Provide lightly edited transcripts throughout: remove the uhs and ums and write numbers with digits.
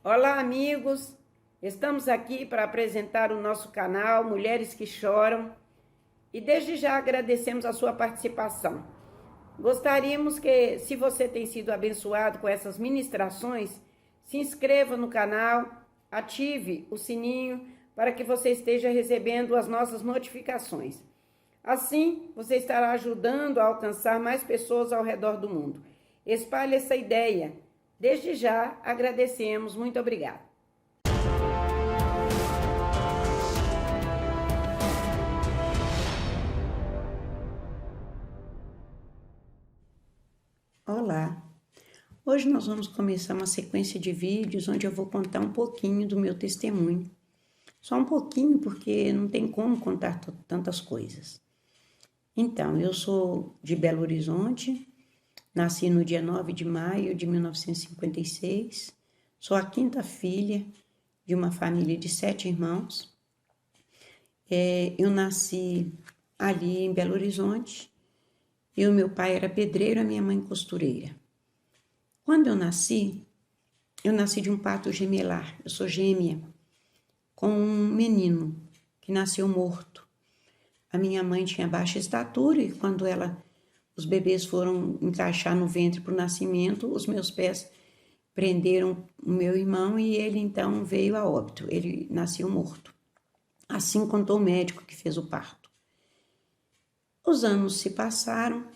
Olá, amigos! Estamos aqui para apresentar o nosso canal Mulheres que Choram e desde já agradecemos a sua participação. Gostaríamos que, se você tem sido abençoado com essas ministrações, se inscreva no canal, ative o sininho para que você esteja recebendo as nossas notificações. Assim, você estará ajudando a alcançar mais pessoas ao redor do mundo. Espalhe essa ideia. Desde já, agradecemos. Muito obrigada. Olá! Hoje nós vamos começar uma sequência de vídeos onde eu vou contar um pouquinho do meu testemunho. Só um pouquinho, porque não tem como contar tantas coisas. Então, eu sou de Belo Horizonte, nasci no dia 9 de maio de 1956, sou a quinta filha de uma família de 7 irmãos. Eu nasci ali em Belo Horizonte e o meu pai era pedreiro, a minha mãe costureira. Quando eu nasci de um parto gemelar, eu sou gêmea, com um menino que nasceu morto. A minha mãe tinha baixa estatura e quando os bebês foram encaixar no ventre para o nascimento, os meus pés prenderam o meu irmão e ele então veio a óbito, ele nasceu morto. Assim contou o médico que fez o parto. Os anos se passaram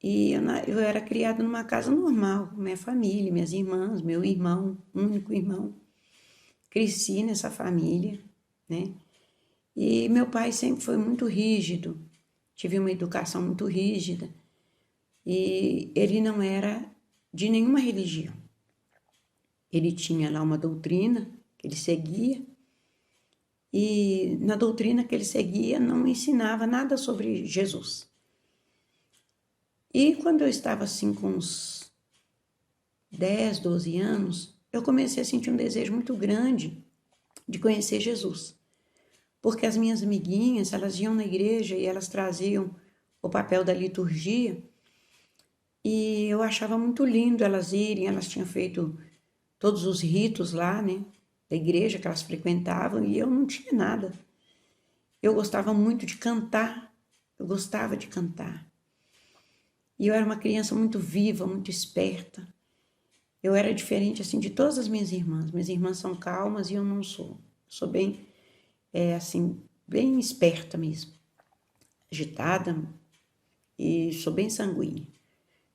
e eu era criada numa casa normal, minha família, minhas irmãs, meu irmão, único irmão. Cresci nessa família, né? E meu pai sempre foi muito rígido, tive uma educação muito rígida e ele não era de nenhuma religião. Ele tinha lá uma doutrina que ele seguia e na doutrina que ele seguia não ensinava nada sobre Jesus. E quando eu estava assim com uns 10, 12 anos, eu comecei a sentir um desejo muito grande de conhecer Jesus. Porque as minhas amiguinhas, elas iam na igreja e elas traziam o papel da liturgia e eu achava muito lindo elas irem, elas tinham feito todos os ritos lá, né, da igreja que elas frequentavam e eu não tinha nada. Eu gostava muito de cantar, eu gostava de cantar. E eu era uma criança muito viva, muito esperta. Eu era diferente, assim, de todas as minhas irmãs. Minhas irmãs são calmas e eu não sou. Sou bem, assim, bem esperta mesmo. Agitada e sou bem sanguínea,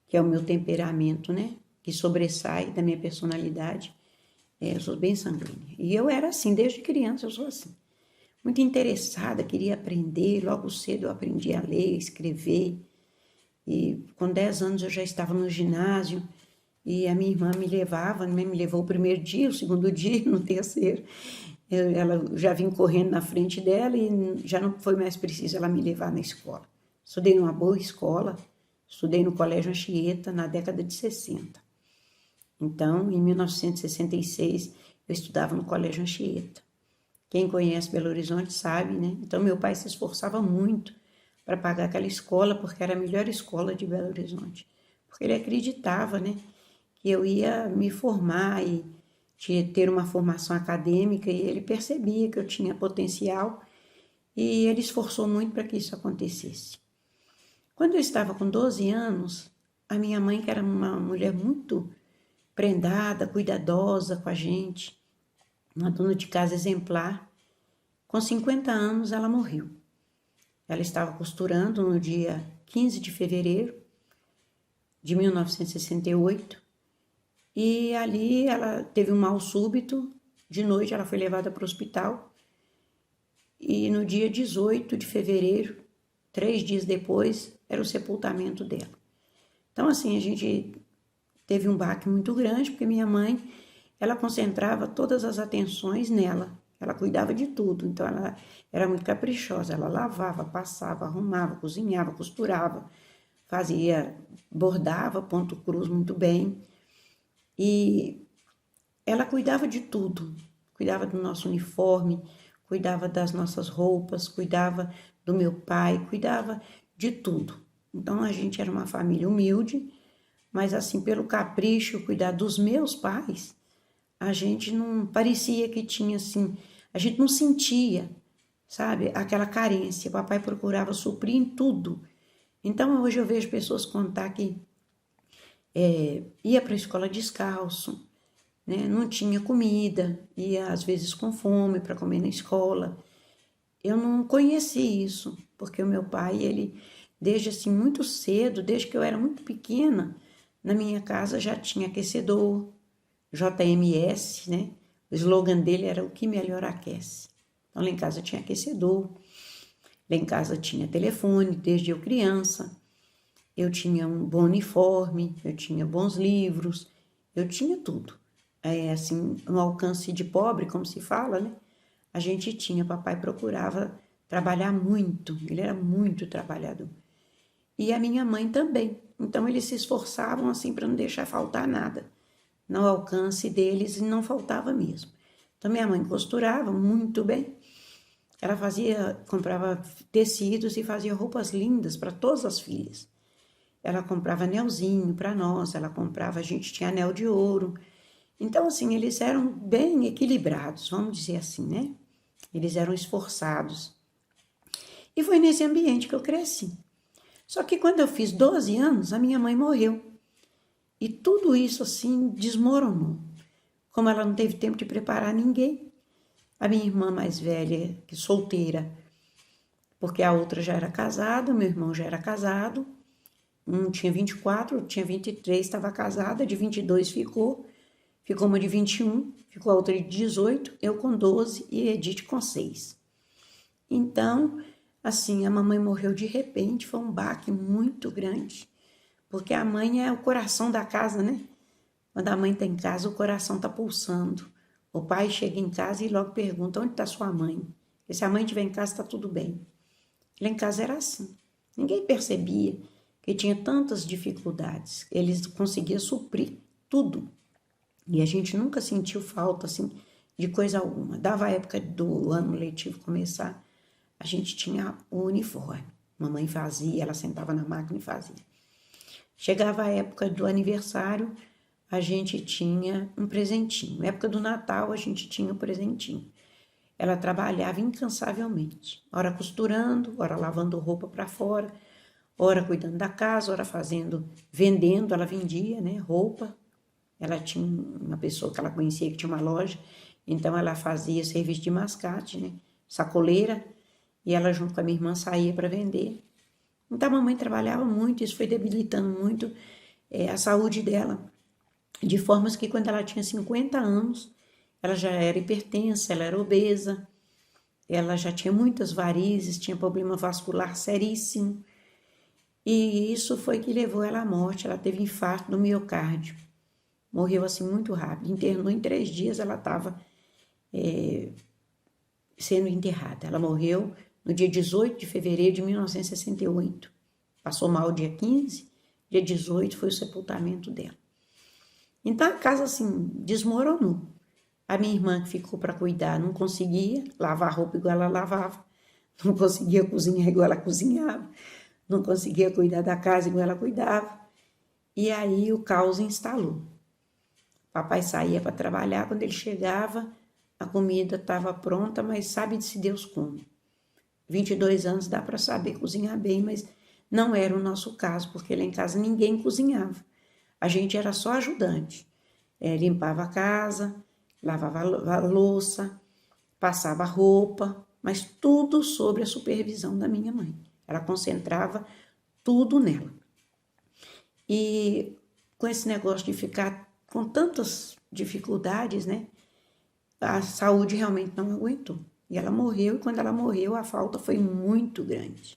que é o meu temperamento, né? Que sobressai da minha personalidade. Eu sou bem sanguínea. E eu era assim, desde criança eu sou assim. Muito interessada, queria aprender. Logo cedo eu aprendi a ler, escrever. E com 10 anos eu já estava no ginásio e a minha irmã me levava, né? Me levou o primeiro dia, o segundo dia, no terceiro. Ela já vim correndo na frente dela e já não foi mais preciso ela me levar na escola. Estudei numa boa escola, estudei no Colégio Anchieta na década de 60. Então, em 1966, eu estudava no Colégio Anchieta. Quem conhece Belo Horizonte sabe, né? Então, meu pai se esforçava muito para pagar aquela escola, porque era a melhor escola de Belo Horizonte. Porque ele acreditava, né, que eu ia me formar e ter uma formação acadêmica, e ele percebia que eu tinha potencial, e ele esforçou muito para que isso acontecesse. Quando eu estava com 12 anos, a minha mãe, que era uma mulher muito prendada, cuidadosa com a gente, uma dona de casa exemplar, com 50 anos ela morreu. Ela estava costurando no dia 15 de fevereiro de 1968 e ali ela teve um mal súbito. De noite ela foi levada para o hospital e no dia 18 de fevereiro, 3 dias depois, era o sepultamento dela. Então assim, a gente teve um baque muito grande porque minha mãe, ela concentrava todas as atenções nela. Ela cuidava de tudo, então ela era muito caprichosa. Ela lavava, passava, arrumava, cozinhava, costurava, bordava ponto cruz muito bem. E ela cuidava de tudo. Cuidava do nosso uniforme, cuidava das nossas roupas, cuidava do meu pai, cuidava de tudo. Então a gente era uma família humilde, mas assim, pelo capricho, cuidar dos meus pais, a gente não parecia que tinha assim, a gente não sentia, sabe, aquela carência. Papai procurava suprir em tudo. Então hoje eu vejo pessoas contar que ia para a escola descalço, né? Não tinha comida, ia às vezes com fome para comer na escola. Eu não conheci isso, porque o meu pai, ele, desde assim muito cedo, desde que eu era muito pequena, na minha casa já tinha aquecedor, JMS, né? O slogan dele era o que melhor aquece. Então lá em casa tinha aquecedor, lá em casa tinha telefone, desde eu criança. Eu tinha um bom uniforme, eu tinha bons livros, eu tinha tudo. Assim, no alcance de pobre, como se fala, né? A gente tinha, papai procurava trabalhar muito, ele era muito trabalhador. E a minha mãe também. Então eles se esforçavam assim para não deixar faltar nada. No alcance deles não faltava mesmo. Então minha mãe costurava muito bem. Ela comprava tecidos e fazia roupas lindas para todas as filhas. Ela comprava anelzinho para nós, a gente tinha anel de ouro. Então, assim, eles eram bem equilibrados, vamos dizer assim, né? Eles eram esforçados. E foi nesse ambiente que eu cresci. Só que quando eu fiz 12 anos, a minha mãe morreu. E tudo isso, assim, desmoronou. Como ela não teve tempo de preparar ninguém, a minha irmã mais velha, que solteira, porque a outra já era casada, meu irmão já era casado, um tinha 24, outro tinha 23, estava casada, de 22 ficou uma de 21, ficou a outra de 18, eu com 12 e Edith com 6. Então, assim, a mamãe morreu de repente, foi um baque muito grande, porque a mãe é o coração da casa, né? Quando a mãe está em casa, o coração está pulsando. O pai chega em casa e logo pergunta, onde está sua mãe? Porque se a mãe estiver em casa, está tudo bem. Lá em casa era assim. Ninguém percebia que tinha tantas dificuldades. Eles conseguiam suprir tudo. E a gente nunca sentiu falta, assim, de coisa alguma. Dava a época do ano letivo começar, a gente tinha o uniforme. Mamãe fazia, ela sentava na máquina e fazia. Chegava a época do aniversário, a gente tinha um presentinho. Na época do Natal, a gente tinha um presentinho. Ela trabalhava incansavelmente, ora costurando, ora lavando roupa para fora, ora cuidando da casa, ora vendendo, ela vendia, né, roupa. Ela tinha uma pessoa que ela conhecia que tinha uma loja, então ela fazia serviço de mascate, né, sacoleira, e ela junto com a minha irmã saía para vender. Então a mamãe trabalhava muito, isso foi debilitando muito a saúde dela, de formas que quando ela tinha 50 anos, ela já era hipertensa, ela era obesa, ela já tinha muitas varizes, tinha problema vascular seríssimo. E isso foi que levou ela à morte. Ela teve infarto no miocárdio. Morreu assim muito rápido. Internou em 3 dias, ela estava sendo enterrada. Ela morreu no dia 18 de fevereiro de 1968. Passou mal dia 15, dia 18 foi o sepultamento dela. Então a casa assim desmoronou. A minha irmã que ficou para cuidar não conseguia lavar roupa igual ela lavava, não conseguia cozinhar igual ela cozinhava, não conseguia cuidar da casa igual ela cuidava. E aí o caos instalou. Papai saía para trabalhar, quando ele chegava, a comida estava pronta, mas sabe-se Deus como. 22 anos dá para saber cozinhar bem, mas não era o nosso caso, porque lá em casa ninguém cozinhava. A gente era só ajudante. Limpava a casa, lavava a louça, passava roupa, mas tudo sob a supervisão da minha mãe. Ela concentrava tudo nela. E com esse negócio de ficar com tantas dificuldades, né, a saúde realmente não aguentou. E ela morreu, e quando ela morreu, a falta foi muito grande.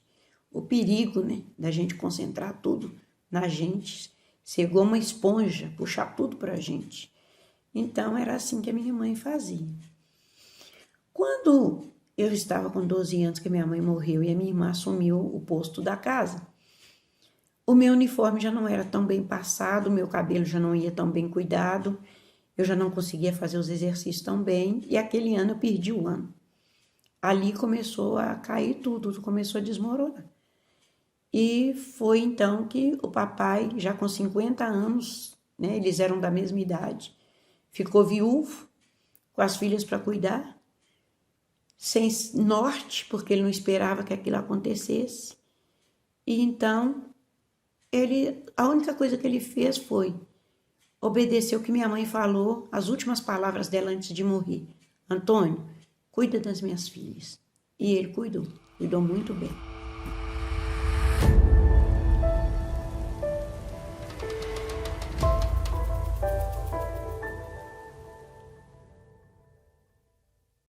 O perigo, né, da gente concentrar tudo na gente, ser igual uma esponja, puxar tudo para a gente. Então, era assim que a minha mãe fazia. Quando eu estava com 12 anos, que minha mãe morreu e a minha irmã assumiu o posto da casa, o meu uniforme já não era tão bem passado, o meu cabelo já não ia tão bem cuidado, eu já não conseguia fazer os exercícios tão bem, e aquele ano eu perdi o ano. Ali começou a cair tudo começou a desmoronar. E foi então que o papai, já com 50 anos, né, eles eram da mesma idade, ficou viúvo, com as filhas para cuidar, sem norte, porque ele não esperava que aquilo acontecesse. E então, a única coisa que ele fez foi obedecer o que minha mãe falou, as últimas palavras dela antes de morrer. Antônio, cuida das minhas filhas. E ele cuidou muito bem.